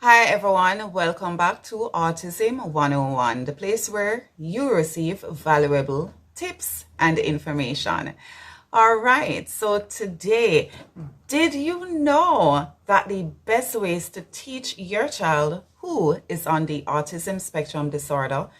Hi everyone, welcome back to Autism101, the place where you receive valuable tips and information. All right, so today, did you know that the best ways to teach your child who is on the autism spectrum disorder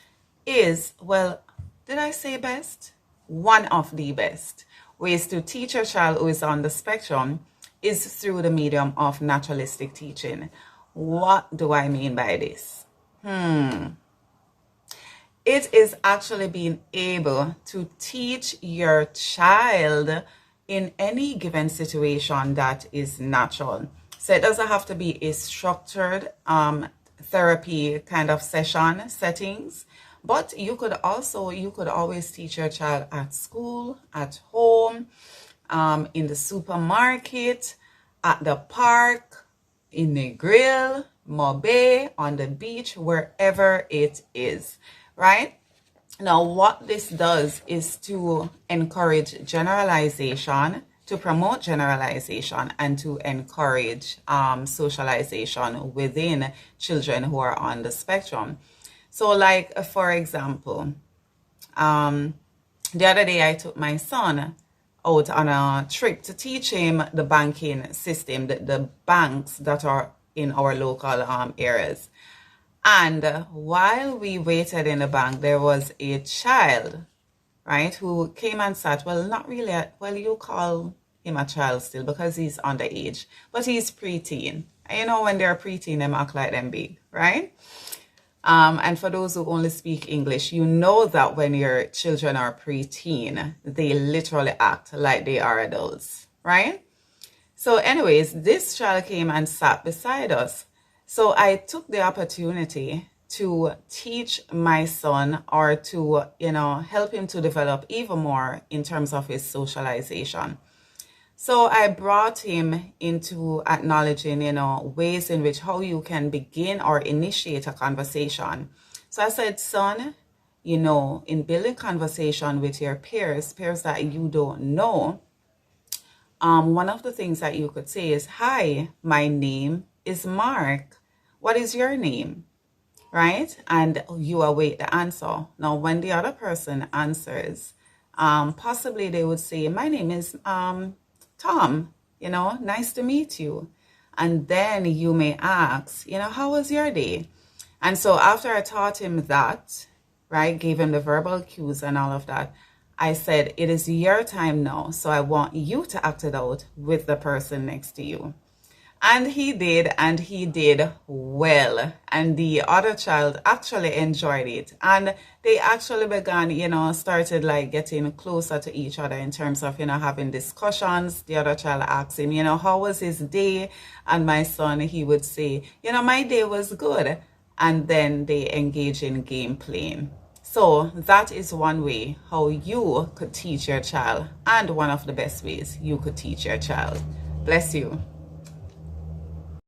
is, well, did I say best? One of the best ways to teach a child who is on the spectrum is through the medium of naturalistic teaching. What do I mean by this? It is actually being able to teach your child in any given situation that is natural. So it doesn't have to be a structured therapy kind of settings, but you could always teach your child at school, at home, in the supermarket, at the park, in the grill, mobe, on the beach, wherever it is, right? Now, what this does is to encourage generalization, to promote generalization, and to encourage socialization within children who are on the spectrum. So, like, for example, the other day I took my son out on a trip to teach him the banking system, the banks that are in our local areas. And while we waited in the bank, there was a child, right, who came and sat. Well, not really. Well, you call him a child still because he's underage, but he's preteen. And you know, when they're preteen, they act like them big, right? And for those who only speak English, you know that when your children are preteen, they literally act like they are adults, right? So anyways, this child came and sat beside us. So I took the opportunity to teach my son, or to, help him to develop even more in terms of his socialization. So I brought him into acknowledging, ways in which how you can begin or initiate a conversation. So I said, son, in building conversation with your peers that you don't know, one of the things that you could say is, hi, my name is Mark. What is your name? Right? And you await the answer. Now, when the other person answers, possibly they would say, my name is Tom, nice to meet you. And then you may ask, how was your day? And so after I taught him that, right, gave him the verbal cues and all of that, I said, it is your time now. So I want you to act it out with the person next to you. And he did well. And the other child actually enjoyed it. And they actually began, started like getting closer to each other in terms of, having discussions. The other child asked him, how was his day? And my son, he would say, my day was good. And then they engage in game playing. So that is one way how you could teach your child, and one of the best ways you could teach your child. Bless you.